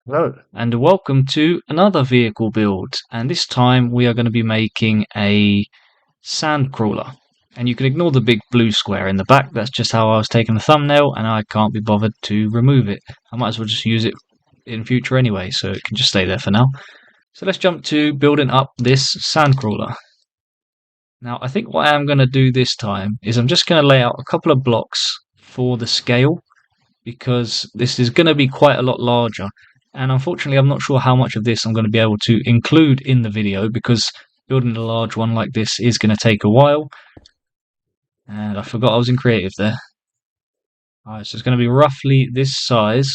Hello, and welcome to another vehicle build. And this time we are going to be making a Sandcrawler. And you can ignore the big blue square in the back. That's just how I was taking the thumbnail, and I can't be bothered to remove it. I might as well just use it in future anyway, so it can just stay there for now. So let's jump to building up this Sandcrawler. Now, I think what I am going to do this time is I'm just going to lay out a couple of blocks for the scale, because this is going to be quite a lot larger. And unfortunately, I'm not sure how much of this I'm going to be able to include in the video, because building a large one like this is going to take a while. And I forgot I was in creative there. Alright, so it's going to be roughly this size,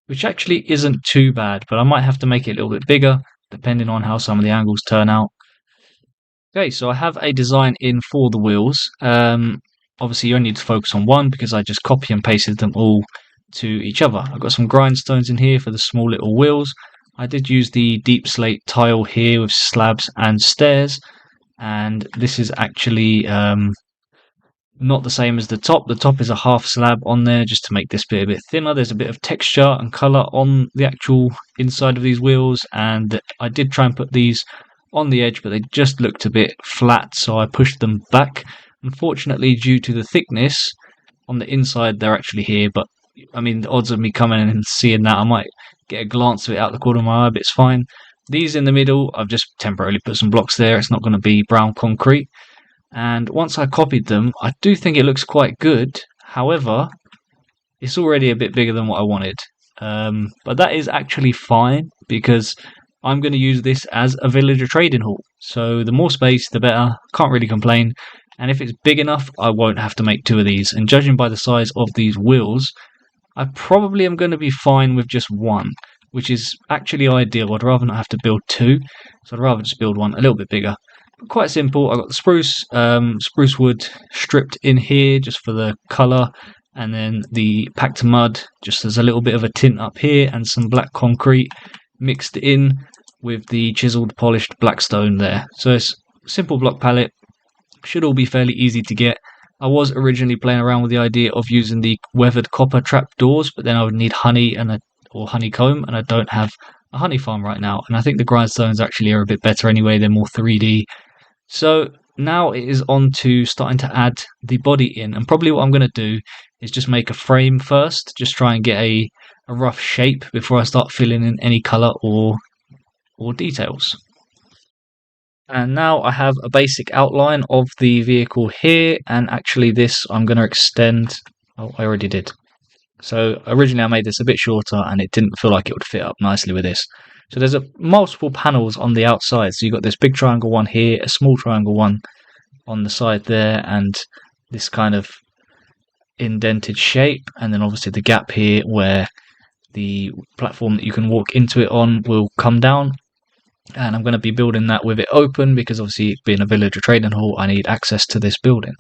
which actually isn't too bad, but I might have to make it a little bit bigger, depending on how some of the angles turn out. Okay, so I have a design in for the wheels. Obviously, you only need to focus on one because I just copy and pasted them all to each other. I've got some grindstones in here for the small little wheels. I did use the deep slate tile here with slabs and stairs, and this is actually not the same as the top. The top is a half slab on there just to make this bit a bit thinner. There's a bit of texture and colour on the actual inside of these wheels, and I did try and put these on the edge, but they just looked a bit flat, so I pushed them back. Unfortunately, due to the thickness on the inside, they're actually here, but I mean, the odds of me coming in and seeing that, I might get a glance of it out the corner of my eye, but it's fine. These in the middle, I've just temporarily put some blocks there. It's not going to be brown concrete. And once I copied them, I do think it looks quite good. However, it's already a bit bigger than what I wanted. But that is actually fine, because I'm going to use this as a villager trading hall. So the more space, the better. Can't really complain. And if it's big enough, I won't have to make two of these. And judging by the size of these wheels, I probably am going to be fine with just one, which is actually ideal. I'd rather not have to build two, so I'd rather just build one a little bit bigger. But quite simple. I've got the spruce wood stripped in here just for the colour, and then the packed mud just as a little bit of a tint up here, and some black concrete mixed in with the chiseled polished black stone there. So it's a simple block palette, should all be fairly easy to get. I was originally playing around with the idea of using the weathered copper trap doors, but then I would need honey or honeycomb, and I don't have a honey farm right now. And I think the grindstones actually are a bit better anyway, they're more 3D. So now it is on to starting to add the body in, and probably what I'm going to do is just make a frame first, just try and get a rough shape before I start filling in any colour or details. And now I have a basic outline of the vehicle here, and actually this I'm going to extend. Oh, I already did. So originally I made this a bit shorter, and it didn't feel like it would fit up nicely with this. So there's multiple panels on the outside. So you've got this big triangle one here, a small triangle one on the side there, and this kind of indented shape, and then obviously the gap here where the platform that you can walk into it on will come down. And I'm going to be building that with it open, because obviously being a villager trading hall, I need access to this building.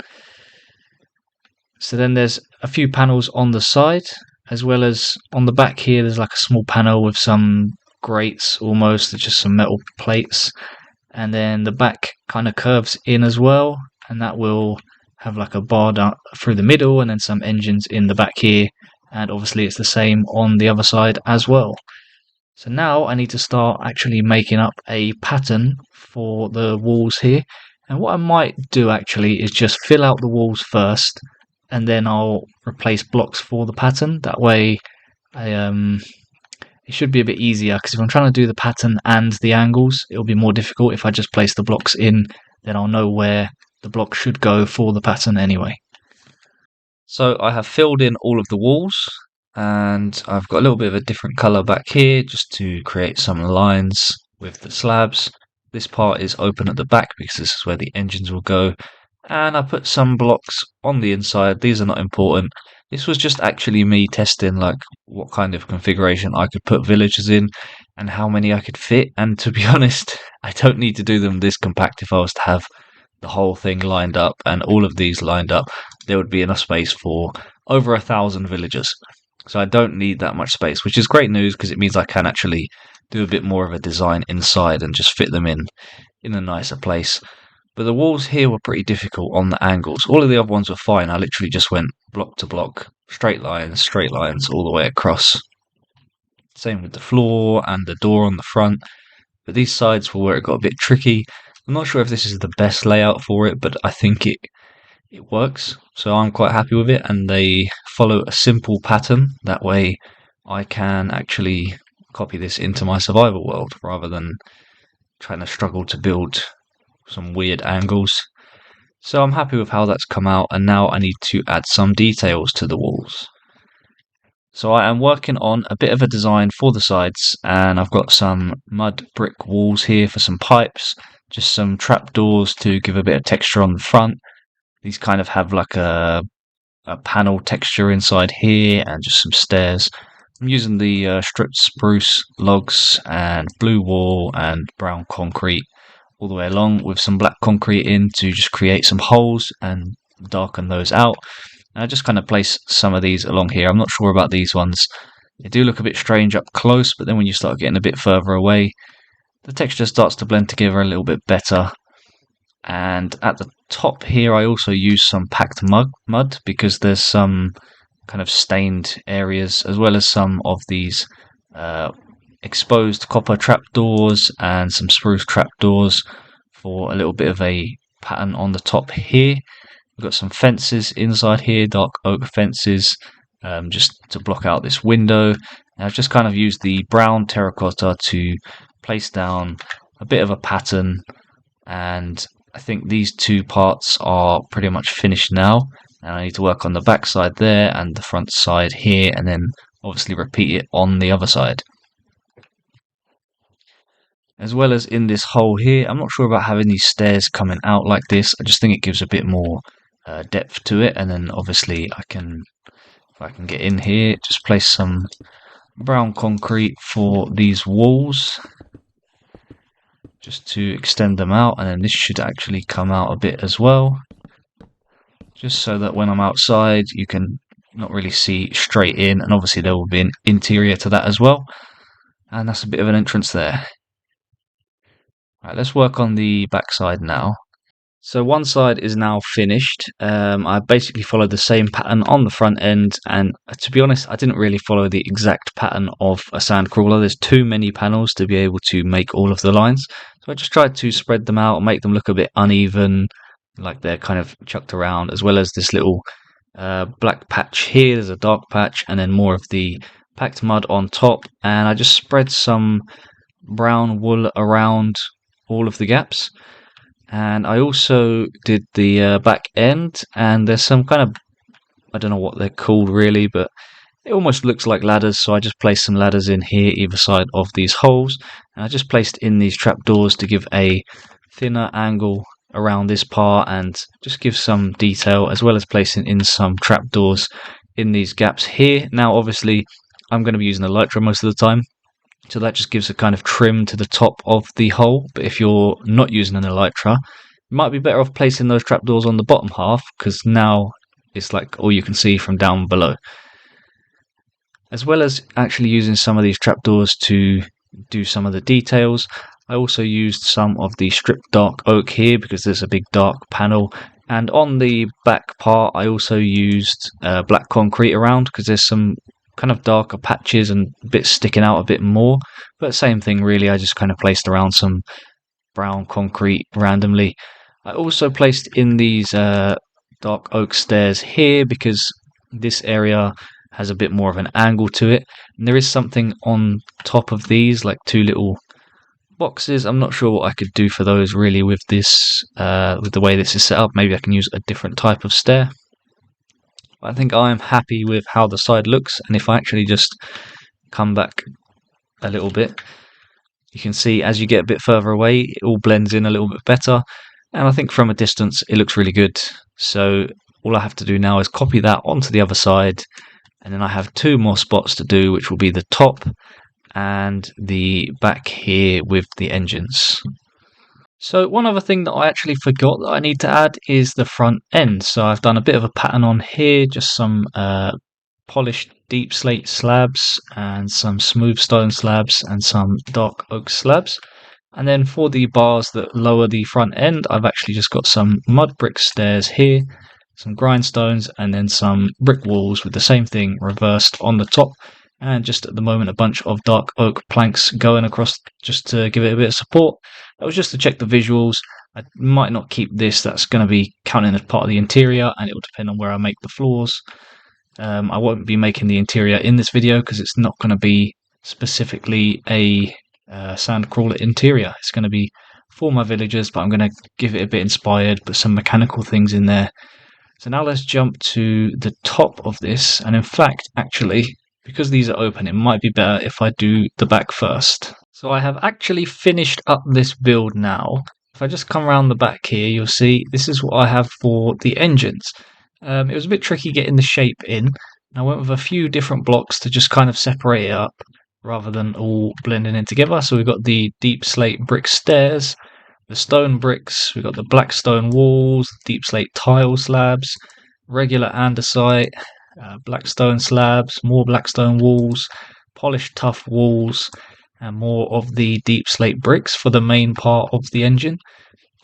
So then there's a few panels on the side, as well as on the back here there's like a small panel with some grates almost, just some metal plates, and then the back kind of curves in as well, and that will have like a bar down through the middle, and then some engines in the back here, and obviously it's the same on the other side as well. So now I need to start actually making up a pattern for the walls here. And what I might do actually is just fill out the walls first, and then I'll replace blocks for the pattern. That way it should be a bit easier, because if I'm trying to do the pattern and the angles, it'll be more difficult. If I just place the blocks in, then I'll know where the block should go for the pattern anyway. So I have filled in all of the walls, and I've got a little bit of a different colour back here just to create some lines with the slabs. This part is open at the back because this is where the engines will go, and I put some blocks on the inside. These are not important. This was just actually me testing like what kind of configuration I could put villagers in and how many I could fit, and to be honest, I don't need to do them this compact. If I was to have the whole thing lined up and all of these lined up, there would be enough space for over 1,000 villagers. So I don't need that much space, which is great news, because it means I can actually do a bit more of a design inside and just fit them in a nicer place. But the walls here were pretty difficult on the angles. All of the other ones were fine. I literally just went block to block, straight lines all the way across. Same with the floor and the door on the front. But these sides were where it got a bit tricky. I'm not sure if this is the best layout for it, but I think it works. So I'm quite happy with it, and they follow a simple pattern. That way I can actually copy this into my survival world rather than trying to struggle to build some weird angles. So I'm happy with how that's come out, and now I need to add some details to the walls. So I am working on a bit of a design for the sides, and I've got some mud brick walls here for some pipes, just some trapdoors to give a bit of texture on the front. These kind of have like a panel texture inside here, and just some stairs. I'm using the stripped spruce logs and blue wall and brown concrete all the way along with some black concrete in to just create some holes and darken those out. And I just kind of place some of these along here. I'm not sure about these ones. They do look a bit strange up close, but then when you start getting a bit further away, the texture starts to blend together a little bit better. And at the top here, I also use some packed mud because there's some kind of stained areas, as well as some of these exposed copper trapdoors and some spruce trapdoors for a little bit of a pattern on the top here. We've got some fences inside here, dark oak fences, just to block out this window. And I've just kind of used the brown terracotta to place down a bit of a pattern, and I think these two parts are pretty much finished now. And I need to work on the back side there and the front side here, and then obviously repeat it on the other side. As well as in this hole here, I'm not sure about having these stairs coming out like this. I just think it gives a bit more depth to it. And then obviously if I can get in here, just place some brown concrete for these walls, just to extend them out. And then this should actually come out a bit as well, just so that when I'm outside you can not really see straight in, and obviously there will be an interior to that as well. And that's a bit of an entrance there. Right, let's work on the back side now. So one side is now finished. I basically followed the same pattern on the front end, and to be honest, I didn't really follow the exact pattern of a Sandcrawler. There's too many panels to be able to make all of the lines. So I just tried to spread them out and make them look a bit uneven, like they're kind of chucked around, as well as this little black patch here. There's a dark patch, and then more of the packed mud on top. And I just spread some brown wool around all of the gaps. And I also did the back end, and there's some kind of, I don't know what they're called really, but it almost looks like ladders. So I just placed some ladders in here either side of these holes, and I just placed in these trapdoors to give a thinner angle around this part and just give some detail, as well as placing in some trapdoors in these gaps here. Now obviously I'm going to be using Elytra most of the time, so that just gives a kind of trim to the top of the hole. But if you're not using an Elytra, you might be better off placing those trapdoors on the bottom half, because now it's like all you can see from down below. As well as actually using some of these trapdoors to do some of the details, I also used some of the stripped dark oak here because there's a big dark panel. And on the back part I also used black concrete around because there's some kind of darker patches and bits sticking out a bit more, but same thing really. I just kind of placed around some brown concrete randomly. I also placed in these dark oak stairs here because this area has a bit more of an angle to it, and there is something on top of these, like two little boxes. I'm not sure what I could do for those really with this, with the way this is set up. Maybe I can use a different type of stair. I think I'm happy with how the side looks, and if I actually just come back a little bit, you can see as you get a bit further away it all blends in a little bit better, and I think from a distance it looks really good. So all I have to do now is copy that onto the other side, and then I have two more spots to do, which will be the top and the back here with the engines. So one other thing that I actually forgot that I need to add is the front end. So I've done a bit of a pattern on here, just some polished deep slate slabs and some smooth stone slabs and some dark oak slabs. And then for the bars that lower the front end, I've actually just got some mud brick stairs here, some grindstones, and then some brick walls with the same thing reversed on the top. and just at the moment a bunch of dark oak planks going across just to give it a bit of support. That was just to check the visuals. I might not keep this, that's going to be counting as part of the interior, and it will depend on where I make the floors. I won't be making the interior in this video because it's not going to be specifically a Sandcrawler interior. It's going to be for my villagers, but I'm going to give it a bit inspired, put some mechanical things in there. So now let's jump to the top of this, and in fact, actually, because these are open, it might be better if I do the back first. So I have actually finished up this build now. If I just come around the back here, you'll see this is what I have for the engines. It was a bit tricky getting the shape in. I went with a few different blocks to just kind of separate it up rather than all blending in together. So we've got the deep slate brick stairs, the stone bricks, we've got the black stone walls, deep slate tile slabs, regular andesite, black stone slabs, more black stone walls, polished tough walls, and more of the deep slate bricks for the main part of the engine.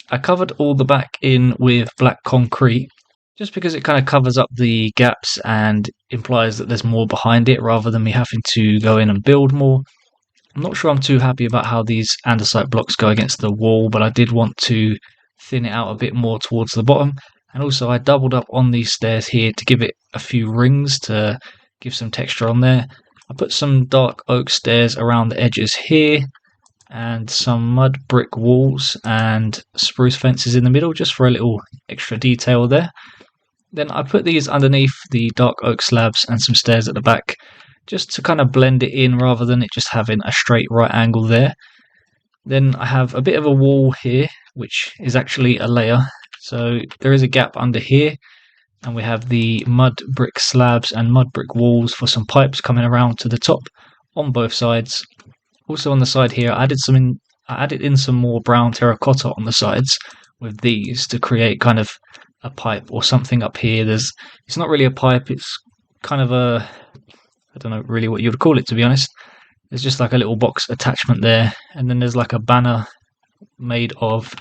I covered all the back in with black concrete, just because it kind of covers up the gaps and implies that there's more behind it rather than me having to go in and build more. I'm not sure I'm too happy about how these andesite blocks go against the wall, but I did want to thin it out a bit more towards the bottom. And also I doubled up on these stairs here to give it a few rings to give some texture on there. I put some dark oak stairs around the edges here and some mud brick walls and spruce fences in the middle just for a little extra detail there. Then I put these underneath the dark oak slabs and some stairs at the back just to kind of blend it in rather than it just having a straight right angle there. Then I have a bit of a wall here, which is actually a layer. So there is a gap under here, and we have the mud brick slabs and mud brick walls for some pipes coming around to the top on both sides. Also on the side here, I added in some more brown terracotta on the sides with these to create kind of a pipe or something up here. It's not really a pipe, it's kind of a, I don't know really what you would call it, to be honest. There's just like a little box attachment there, and then there's like a banner made of,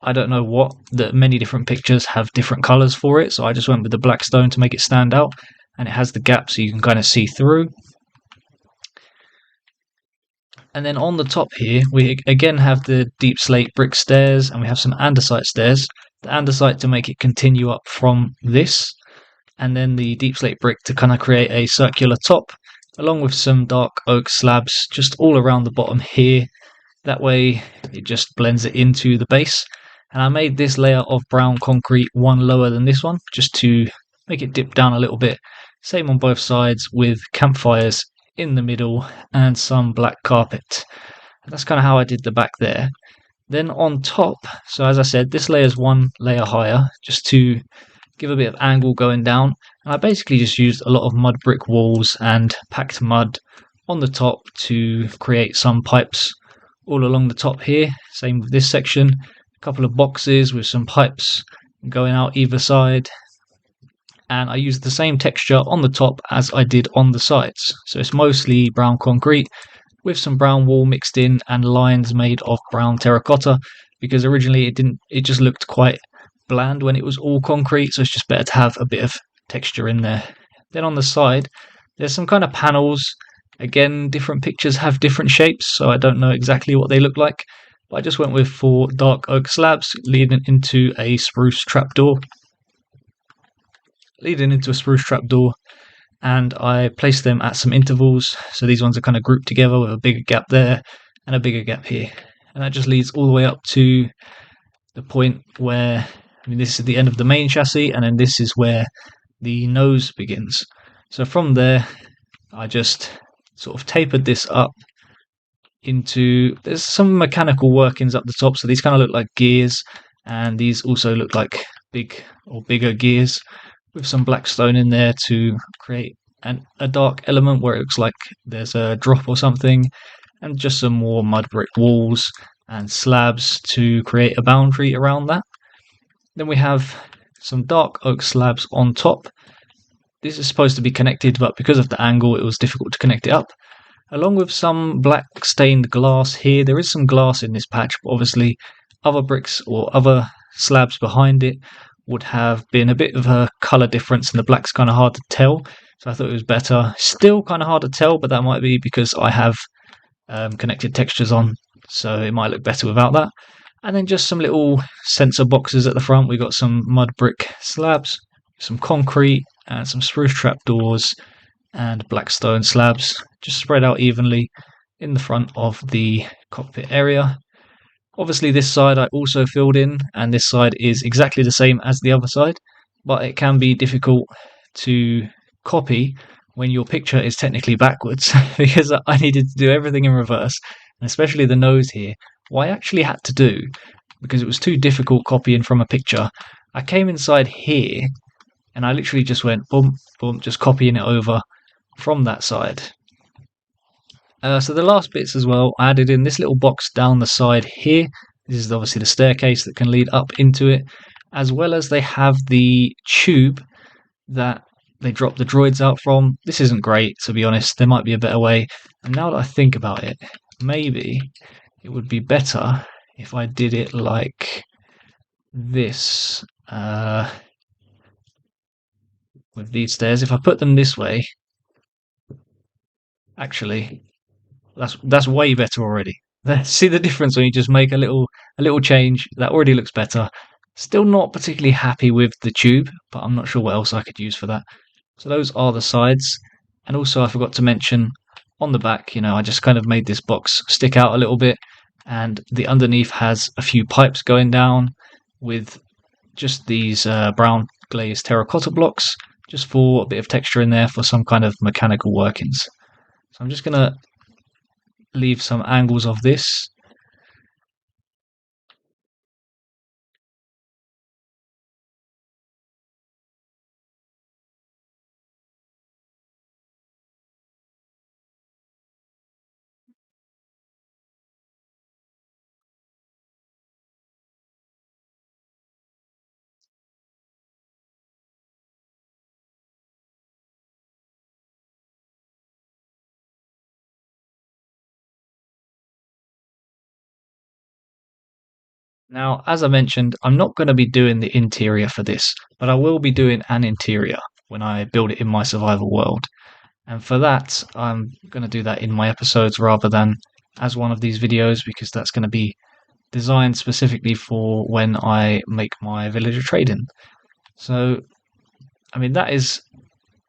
I don't know what, that many different pictures have different colours for it, so I just went with the black stone to make it stand out, and it has the gap so you can kind of see through. And then on the top here, we again have the deep slate brick stairs, and we have some andesite stairs. The andesite to make it continue up from this, and then the deep slate brick to kind of create a circular top, along with some dark oak slabs just all around the bottom here. That way it just blends it into the base. And I made this layer of brown concrete one lower than this one, just to make it dip down a little bit. Same on both sides with campfires in the middle and some black carpet. And that's kind of how I did the back there. Then on top, so as I said, this layer is one layer higher, just to give a bit of angle going down. And I basically just used a lot of mud brick walls and packed mud on the top to create some pipes all along the top here. Same with this section, a couple of boxes with some pipes going out either side. And I used the same texture on the top as I did on the sides. So it's mostly brown concrete with some brown wall mixed in and lines made of brown terracotta, because originally it just looked quite bland when it was all concrete, so it's just better to have a bit of texture in there. Then on the side there's some kind of panels. Again, different pictures have different shapes, so I don't know exactly what they look like, but I just went with 4 dark oak slabs leading into a spruce trapdoor. And I placed them at some intervals, so these ones are kind of grouped together with a bigger gap there and a bigger gap here, and that just leads all the way up to the point where, this is the end of the main chassis, and then this is where the nose begins. So from there I just sort of tapered this up into, there's some mechanical workings up the top, so these kind of look like gears, and these also look like bigger gears, with some black stone in there to create a dark element where it looks like there's a drop or something, and just some more mud brick walls and slabs to create a boundary around that. Then we have some dark oak slabs on top. This is supposed to be connected, but because of the angle it was difficult to connect it up, along with some black stained glass here. There is some glass in this patch, but obviously other bricks or other slabs behind it would have been a bit of a colour difference, and the black's kind of hard to tell, so I thought it was better. Still kind of hard to tell, but that might be because I have connected textures on, so it might look better without that. And then just some little sensor boxes at the front. We've got some mud brick slabs, some concrete, and some spruce trap doors and black stone slabs, just spread out evenly in the front of the cockpit area. Obviously this side I also filled in, and this side is exactly the same as the other side, but it can be difficult to copy when your picture is technically backwards because I needed to do everything in reverse, and especially the nose here. What I actually had to do, because it was too difficult copying from a picture, I came inside here and I literally just went boom, boom, just copying it over from that side. So the last bits as well, I added in this little box down the side here. This is obviously the staircase that can lead up into it, as well as they have the tube that they drop the droids out from. This isn't great, to be honest. There might be a better way. And now that I think about it, maybe it would be better if I did it like this, with these stairs. If I put them this way, actually, that's way better already. See the difference when you just make a little change? That already looks better. Still not particularly happy with the tube, but I'm not sure what else I could use for that. So those are the sides. And also I forgot to mention on the back, I just kind of made this box stick out a little bit, and the underneath has a few pipes going down with just these brown glazed terracotta blocks, just for a bit of texture in there for some kind of mechanical workings. So I'm just going to leave some angles of this. Now, as I mentioned, I'm not going to be doing the interior for this, but I will be doing an interior when I build it in my survival world. And for that, I'm going to do that in my episodes rather than as one of these videos, because that's going to be designed specifically for when I make my villager trade-in. So, I mean, that is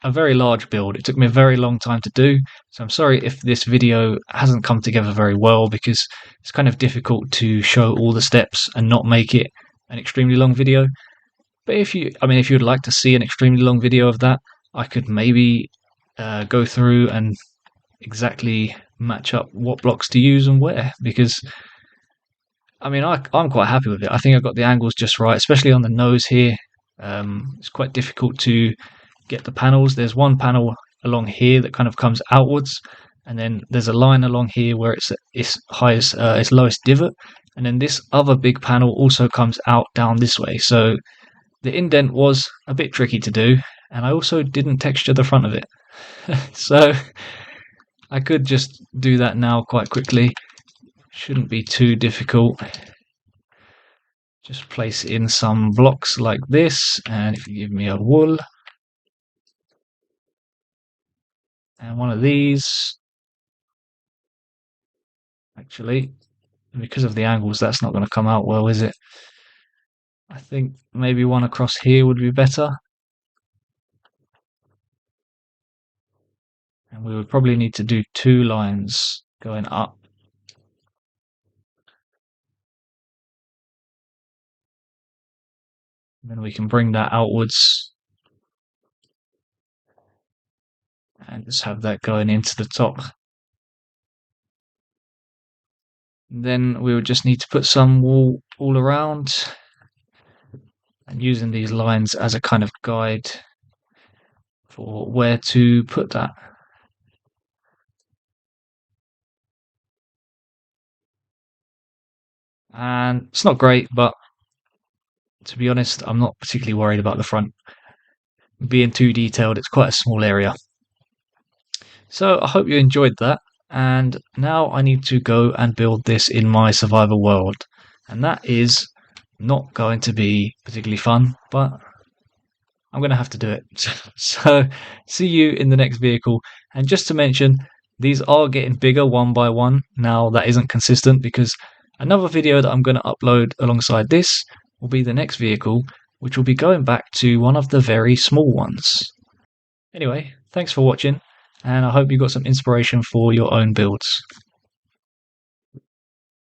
a very large build. It took me a very long time to do, so I'm sorry if this video hasn't come together very well, because it's kind of difficult to show all the steps and not make it an extremely long video. But if you'd like to see an extremely long video of that, I could maybe go through and exactly match up what blocks to use and where, because I'm quite happy with it. I think I've got the angles just right, especially on the nose here. It's quite difficult to get the panels. There's one panel along here that kind of comes outwards, and then there's a line along here where it's its lowest divot, and then this other big panel also comes out down this way. So the indent was a bit tricky to do, and I also didn't texture the front of it. So I could just do that now quite quickly. Shouldn't be too difficult. Just place in some blocks like this, and if you give me a wool and one of these, actually, because of the angles, that's not going to come out well, is it? I think maybe one across here would be better. And we would probably need to do 2 lines going up. And then we can bring that outwards and just have that going into the top. And then we would just need to put some wool all around, and using these lines as a kind of guide for where to put that. And it's not great, but to be honest, I'm not particularly worried about the front being too detailed. It's quite a small area. So I hope you enjoyed that, and now I need to go and build this in my survival world, and that is not going to be particularly fun, but I'm going to have to do it. So see you in the next vehicle. And just to mention, these are getting bigger one by one. Now that isn't consistent because another video that I'm going to upload alongside this will be the next vehicle, which will be going back to one of the very small ones. Anyway, thanks for watching, and I hope you got some inspiration for your own builds.